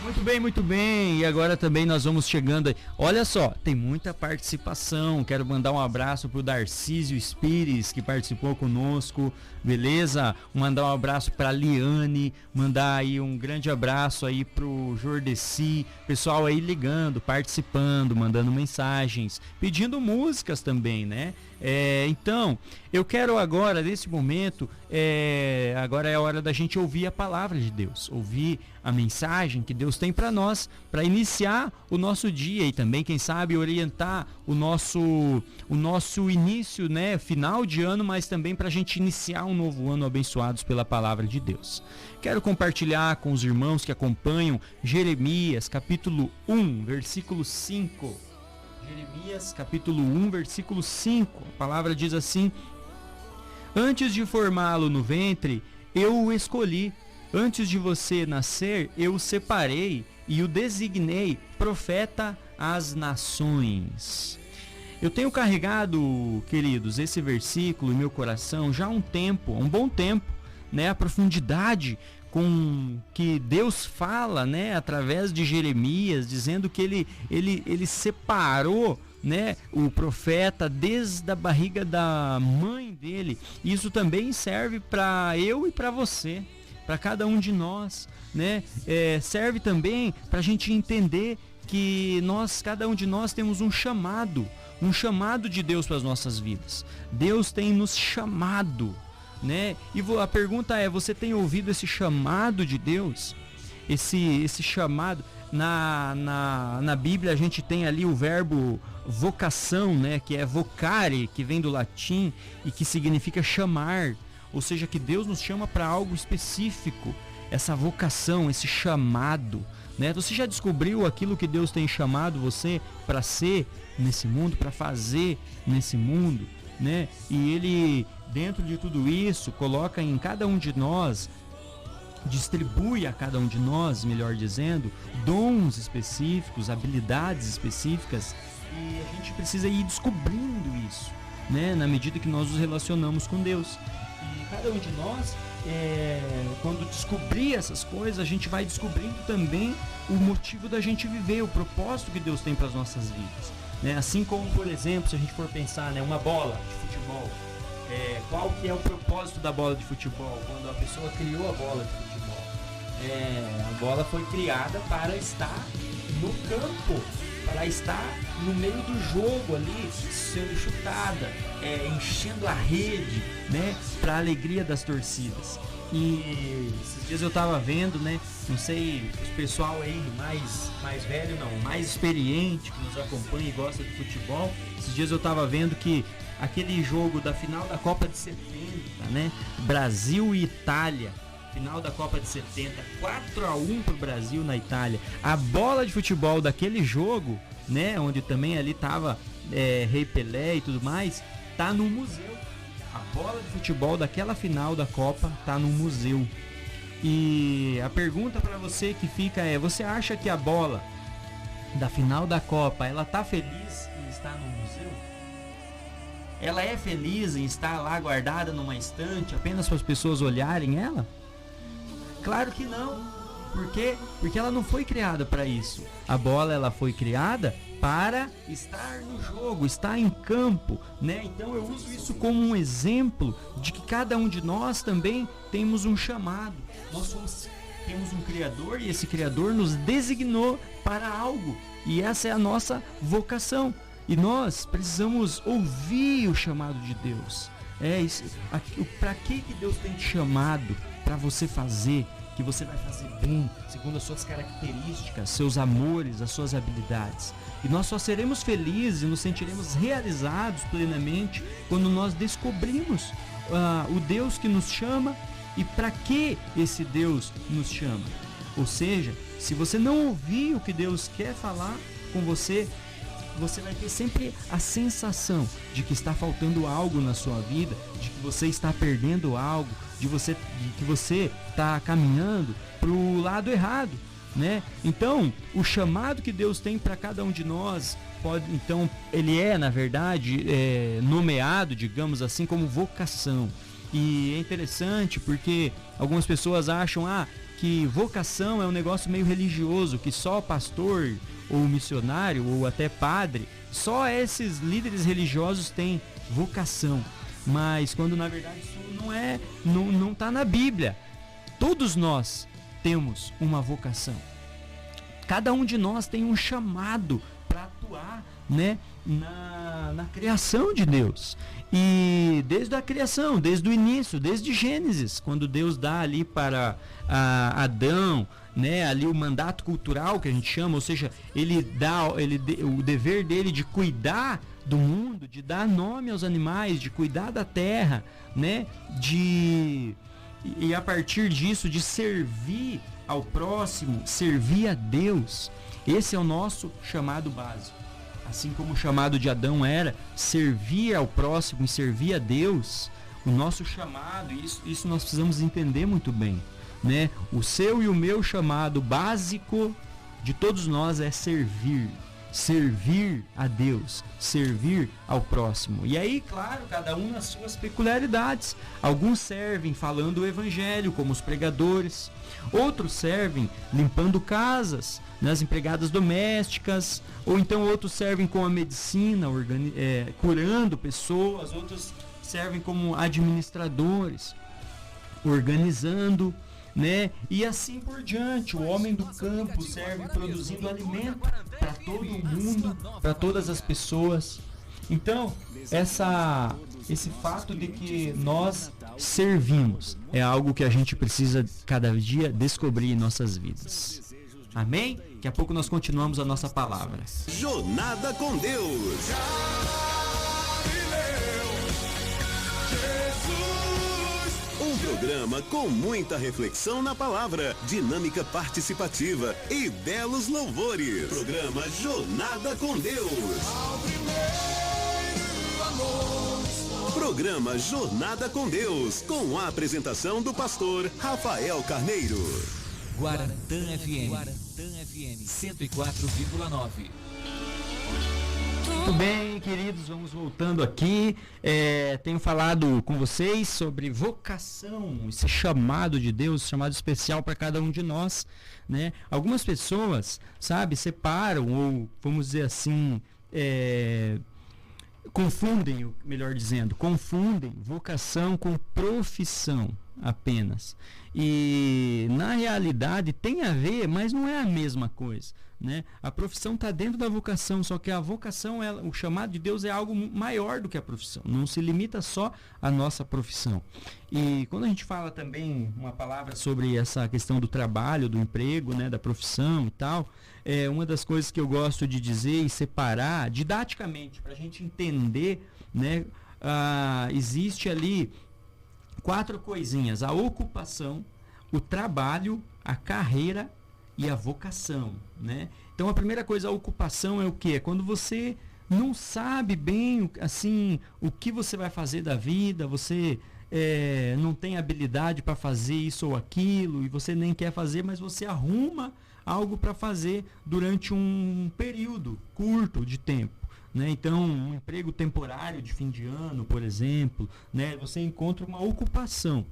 Muito bem, muito bem. E agora também nós vamos chegando aí. Olha só, tem muita participação. Quero mandar um abraço pro Darcísio Spires, que participou conosco. Beleza? Mandar um abraço pra Liane, mandar aí um grande abraço aí pro Jordeci. Pessoal aí ligando, participando, mandando mensagens, pedindo músicas também, né? Então, eu quero agora, nesse momento, agora é a hora da gente ouvir a palavra de Deus, ouvir a mensagem que Deus tem para nós, para iniciar o nosso dia e também, quem sabe, orientar o nosso início, né, final de ano, mas também para a gente iniciar um novo ano abençoados pela palavra de Deus. Quero compartilhar com os irmãos que acompanham Jeremias, capítulo 1, versículo 5. Jeremias, capítulo 1, versículo 5. A palavra diz assim: Antes de formá-lo no ventre, eu o escolhi. Antes de você nascer, eu o separei e o designei profeta às nações. Eu tenho carregado, queridos, esse versículo em meu coração já há um bom tempo, né? A profundidade com que Deus fala, né, através de Jeremias, dizendo que ele separou, né, o profeta desde a barriga da mãe dele. Isso também serve para eu e para você, para cada um de nós, né? Serve também para a gente entender que cada um de nós temos um chamado de Deus para as nossas vidas. Deus tem nos chamado, né? E a pergunta é: você tem ouvido esse chamado de Deus? Esse chamado, na Bíblia a gente tem ali o verbo vocação, né? Que é vocare, que vem do latim e que significa chamar. Ou seja, que Deus nos chama para algo específico. Essa vocação, esse chamado, né? Você já descobriu aquilo que Deus tem chamado você para ser nesse mundo, para fazer nesse mundo, né? E Ele, dentro de tudo isso, coloca em cada um de nós, distribui a cada um de nós, melhor dizendo, dons específicos, habilidades específicas, e a gente precisa ir descobrindo isso, né? Na medida que nós nos relacionamos com Deus. E cada um de nós, quando descobrir essas coisas, a gente vai descobrindo também o motivo da gente viver, o propósito que Deus tem para as nossas vidas, né? Assim como, por exemplo, se a gente for pensar, né, uma bola de futebol, qual que é o propósito da bola de futebol? Quando a pessoa criou a bola de futebol, a bola foi criada para estar no campo, para estar no meio do jogo ali, sendo chutada, enchendo a rede, né, para a alegria das torcidas. E esses dias eu tava vendo, né, não sei, os pessoal aí mais velho não, mais experiente, que nos acompanha e gosta de futebol. Esses dias eu tava vendo que aquele jogo da final da Copa de 70, né, Brasil e Itália, final da Copa de 70, 4-1 pro Brasil na Itália. A bola de futebol daquele jogo, né, onde também ali tava Rei Pelé e tudo mais, tá no museu. A bola de futebol daquela final da Copa tá no museu. E a pergunta para você que fica é: você acha que a bola da final da Copa, ela tá feliz em estar no museu? Ela é feliz em estar lá guardada numa estante apenas para as pessoas olharem ela? Claro que não. Por quê? Porque ela não foi criada para isso. A bola, ela foi criada para estar no jogo, estar em campo, né? Então eu uso isso como um exemplo de que cada um de nós também temos um chamado. Temos um Criador e esse Criador nos designou para algo. E essa é a nossa vocação. E nós precisamos ouvir o chamado de Deus. Para que Deus tem te chamado para você fazer, que você vai fazer bem, segundo as suas características, seus amores, as suas habilidades. E nós só seremos felizes e nos sentiremos realizados plenamente quando nós descobrimos o Deus que nos chama e para que esse Deus nos chama. Ou seja, se você não ouvir o que Deus quer falar com você, você vai ter sempre a sensação de que está faltando algo na sua vida, de que você está perdendo algo, de que você está caminhando para o lado errado, né? Então, o chamado que Deus tem para cada um de nós ele é, na verdade, nomeado, digamos assim, como vocação. E é interessante porque algumas pessoas acham que vocação é um negócio meio religioso, que só pastor ou missionário ou até padre, só esses líderes religiosos têm vocação. Mas quando na verdade isso não está na Bíblia. Todos nós temos uma vocação. Cada um de nós tem um chamado para atuar, né, na criação de Deus. E desde a criação, desde o início, desde Gênesis, quando Deus dá ali para Adão, né, ali o mandato cultural que a gente chama, ou seja, o dever dele de cuidar do mundo, de dar nome aos animais, de cuidar da terra, né, e a partir disso de servir ao próximo, servir a Deus. Esse é o nosso chamado básico. Assim como o chamado de Adão era servir ao próximo e servir a Deus, o nosso chamado, isso nós precisamos entender muito bem, né? O seu e o meu chamado básico de todos nós é servir a Deus, servir ao próximo. E aí, claro, cada um nas suas peculiaridades. Alguns servem falando o evangelho, como os pregadores. Outros servem limpando casas, nas empregadas domésticas. Ou então outros servem com a medicina, curando pessoas. Outros servem como administradores, organizando, né? E assim por diante. O homem do campo serve produzindo alimento para todo mundo, para todas as pessoas. Então, esse fato de que nós servimos é algo que a gente precisa cada dia descobrir em nossas vidas. Amém? Daqui a pouco nós continuamos a nossa palavra. Jornada com Deus. Um programa com muita reflexão na palavra, dinâmica participativa e belos louvores. Programa Jornada com Deus. Programa Jornada com Deus, com a apresentação do pastor Rafael Carneiro. Guarantã FM 104,9. Muito bem, queridos, vamos voltando aqui. Tenho falado com vocês sobre vocação, esse chamado de Deus, chamado especial para cada um de nós, né? Algumas pessoas, separam, ou vamos dizer assim, confundem vocação com profissão apenas. E na realidade tem a ver, mas não é a mesma coisa, né? A profissão está dentro da vocação, só que a vocação, o chamado de Deus é algo maior do que a profissão, não se limita só à nossa profissão. E quando a gente fala também uma palavra sobre essa questão do trabalho, do emprego, né, da profissão e tal, uma das coisas que eu gosto de dizer e separar didaticamente para a gente entender, né, existe ali 4 coisinhas: a ocupação, o trabalho, a carreira e a vocação, né? Então a primeira coisa, a ocupação é o quê? É quando você não sabe bem assim o que você vai fazer da vida, você não tem habilidade para fazer isso ou aquilo, e você nem quer fazer, mas você arruma algo para fazer durante um período curto de tempo, né? Então, um emprego temporário de fim de ano, por exemplo, né? Você encontra uma ocupação.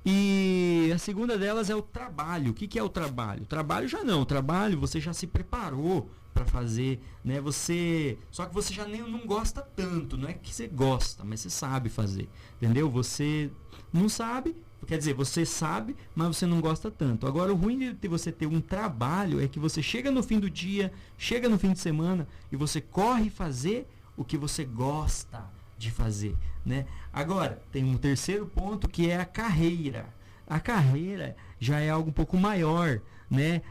E a segunda delas é o trabalho. O que é o trabalho? O trabalho o trabalho você já se preparou para fazer, né? Só que você já não gosta tanto, não é que você gosta, mas você sabe fazer, entendeu? Você não sabe, quer dizer, você sabe, mas você não gosta tanto. Agora, o ruim de você ter um trabalho é que você chega no fim do dia, chega no fim de semana e você corre fazer o que você gosta de fazer, né? Agora, tem um terceiro ponto que é a carreira. A carreira já é algo um pouco maior, né?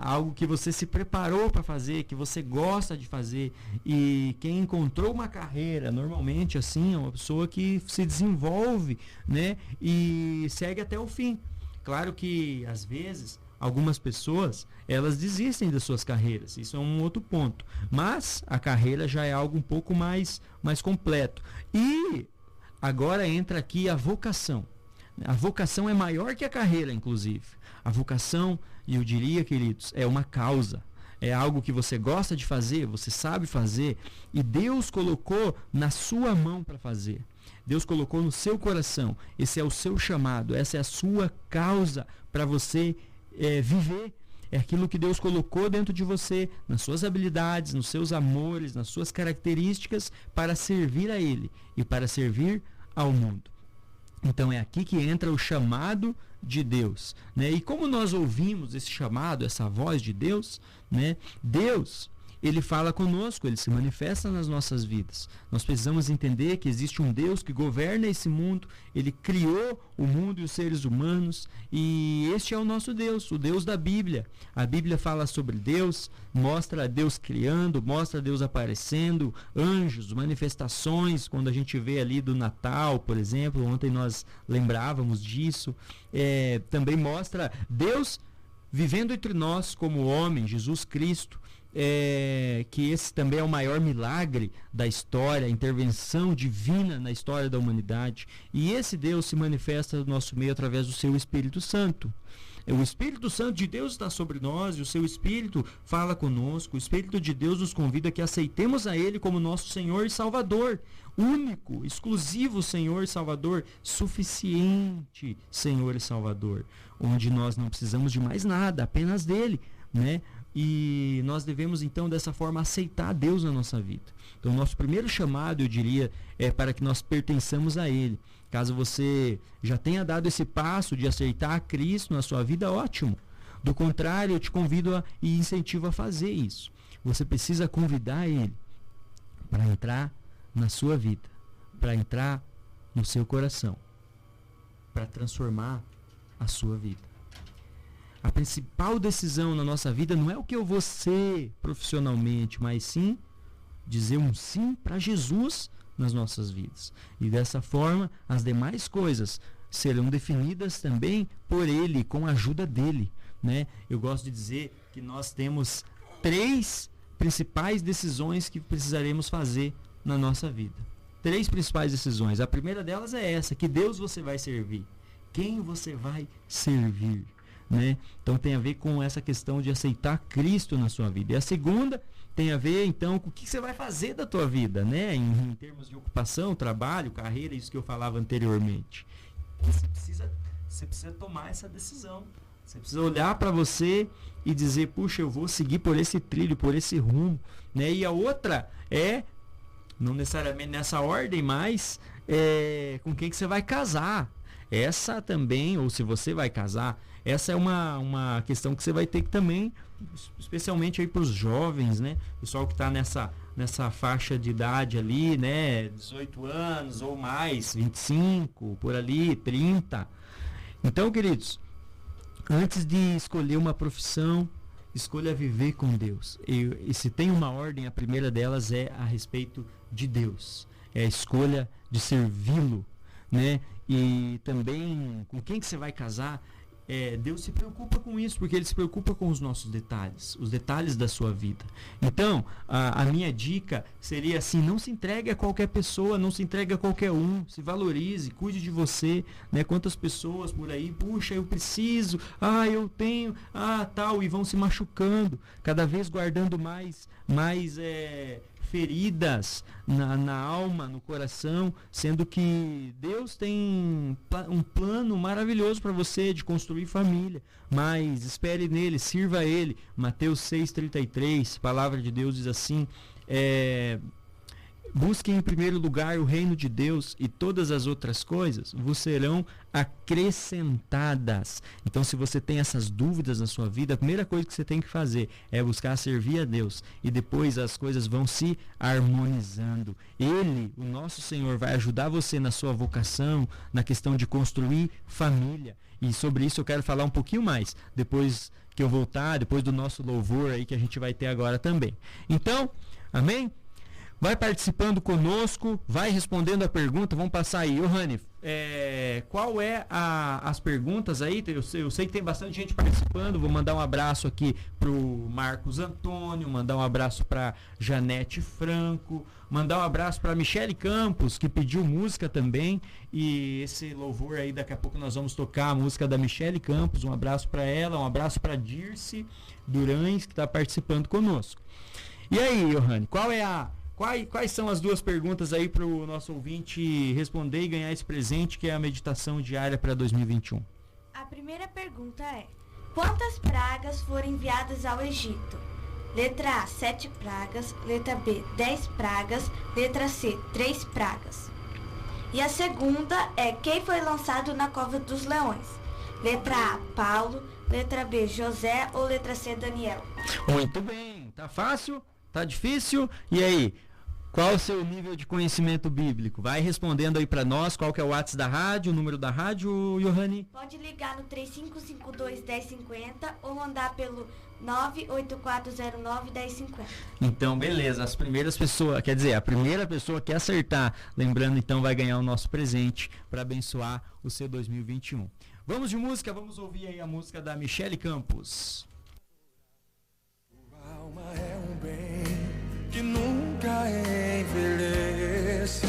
Algo que você se preparou para fazer, que você gosta de fazer. E quem encontrou uma carreira, normalmente assim, é uma pessoa que se desenvolve, né? E segue até o fim. Claro que às vezes algumas pessoas, elas desistem das suas carreiras. Isso é um outro ponto. Mas a carreira já é algo um pouco mais completo. E agora entra aqui a vocação. A vocação é maior que a carreira, inclusive. A vocação, eu diria, queridos, é uma causa. É algo que você gosta de fazer, você sabe fazer, e Deus colocou na sua mão para fazer. Deus colocou no seu coração. Esse é o seu chamado, essa é a sua causa para você viver. É aquilo que Deus colocou dentro de você, nas suas habilidades, nos seus amores, nas suas características, para servir a Ele e para servir ao mundo. Então é aqui que entra o chamado de Deus, né? E como nós ouvimos esse chamado, essa voz de Deus, né? Deus, Ele fala conosco, Ele se manifesta nas nossas vidas. Nós precisamos entender que existe um Deus que governa esse mundo, Ele criou o mundo e os seres humanos, e este é o nosso Deus, o Deus da Bíblia. A Bíblia fala sobre Deus, mostra Deus criando, mostra Deus aparecendo, anjos, manifestações, quando a gente vê ali do Natal, por exemplo, ontem nós lembrávamos disso, também mostra Deus vivendo entre nós como homem, Jesus Cristo, que esse também é o maior milagre da história, a intervenção divina na história da humanidade. E esse Deus se manifesta no nosso meio através do seu Espírito Santo. O Espírito Santo de Deus está sobre nós e o seu Espírito fala conosco. O Espírito de Deus nos convida a que aceitemos a Ele como nosso Senhor e Salvador. Único, exclusivo Senhor e Salvador, suficiente Senhor e Salvador. Onde nós não precisamos de mais nada, apenas dele, né? E nós devemos então dessa forma aceitar Deus na nossa vida. Então o nosso primeiro chamado, eu diria, é para que nós pertençamos a Ele. Caso você já tenha dado esse passo de aceitar a Cristo na sua vida, ótimo. Do contrário, eu te convido e incentivo a fazer isso. Você precisa convidar Ele para entrar na sua vida, para entrar no seu coração, para transformar a sua vida. A principal decisão na nossa vida não é o que eu vou ser profissionalmente, mas sim dizer um sim para Jesus nas nossas vidas. E dessa forma, as demais coisas serão definidas também por Ele, com a ajuda dEle, né? Eu gosto de dizer que nós temos 3 principais decisões que precisaremos fazer na nossa vida. 3 principais decisões. A primeira delas é essa: que Deus você vai servir. Quem você vai servir? Né? Então tem a ver com essa questão de aceitar Cristo na sua vida. E a segunda tem a ver então com o que você vai fazer da tua vida, né? Em termos de ocupação, trabalho, carreira, isso que eu falava anteriormente. Você precisa tomar essa decisão. Você precisa olhar para você e dizer: puxa, eu vou seguir por esse trilho, por esse rumo, né? E a outra é, não necessariamente nessa ordem, mas com quem que você vai casar. Essa também, ou se você vai casar, essa é uma questão que você vai ter que também, especialmente aí para os jovens, né? Pessoal que está nessa faixa de idade ali, né? 18 anos ou mais, 25, por ali, 30. Então, queridos, antes de escolher uma profissão, escolha viver com Deus. E se tem uma ordem, a primeira delas é a respeito de Deus. É a escolha de servi-lo, né? E também com quem que você vai casar, Deus se preocupa com isso, porque Ele se preocupa com os nossos detalhes, os detalhes da sua vida. Então, a minha dica seria assim: não se entregue a qualquer pessoa, não se entregue a qualquer um, se valorize, cuide de você, né? Quantas pessoas por aí, puxa, eu preciso, eu tenho, tal, e vão se machucando, cada vez guardando mais feridas na alma, no coração, sendo que Deus tem um plano maravilhoso para você de construir família, mas espere nele, sirva a Ele. Mateus 6,33, a palavra de Deus diz assim: busquem em primeiro lugar o reino de Deus e todas as outras coisas vos serão acrescentadas. Então, se você tem essas dúvidas na sua vida, a primeira coisa que você tem que fazer é buscar servir a Deus, e depois as coisas vão se harmonizando. Ele, o nosso Senhor, vai ajudar você na sua vocação, na questão de construir família. E sobre isso eu quero falar um pouquinho mais depois que eu voltar, depois do nosso louvor aí que a gente vai ter agora também. Então, amém? Vai participando conosco, vai respondendo a pergunta. Vamos passar aí. Johanny, qual é as perguntas aí? Eu sei que tem bastante gente participando. Vou mandar um abraço aqui pro Marcos Antônio, mandar um abraço para Janete Franco, mandar um abraço para Michele Campos, que pediu música também. E esse louvor aí, daqui a pouco nós vamos tocar a música da Michele Campos. Um abraço para ela, um abraço para Dirce Durães, que está participando conosco. E aí, Johanny, quais são as 2 perguntas aí para o nosso ouvinte responder e ganhar esse presente, que é a meditação diária para 2021? A primeira pergunta é: Quantas pragas foram enviadas ao Egito? Letra A, 7 pragas. Letra B, 10 pragas. Letra C, 3 pragas. E a segunda é: quem foi lançado na cova dos leões? Letra A, Paulo. Letra B, José. Ou letra C, Daniel? Muito bem. Tá fácil? Tá difícil? E aí? Qual o seu nível de conhecimento bíblico? Vai respondendo aí para nós. Qual que é o WhatsApp da rádio, o número da rádio, Johanny? Pode ligar no 3552-1050 ou mandar pelo 98409-1050. Então, beleza. As primeiras pessoas, quer dizer, a primeira pessoa que acertar, lembrando, então, vai ganhar o nosso presente para abençoar o seu 2021. Vamos de música, vamos ouvir aí a música da Michele Campos. A alma é um bem que nunca envelhecerá.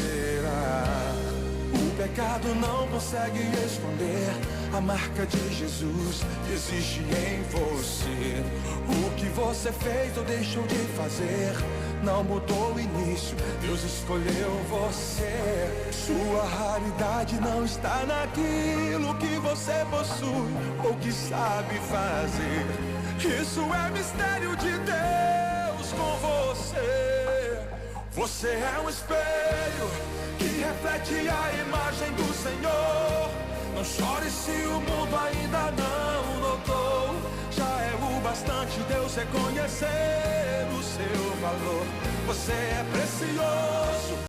O pecado não consegue esconder a marca de Jesus que existe em você. O que você fez ou deixou de fazer não mudou o início, Deus escolheu você. Sua raridade não está naquilo que você possui ou que sabe fazer. Isso é mistério de Deus com você. Você é um espelho que reflete a imagem do Senhor. Não chore se o mundo ainda não notou. Já é o bastante Deus reconhecer o seu valor. Você é precioso.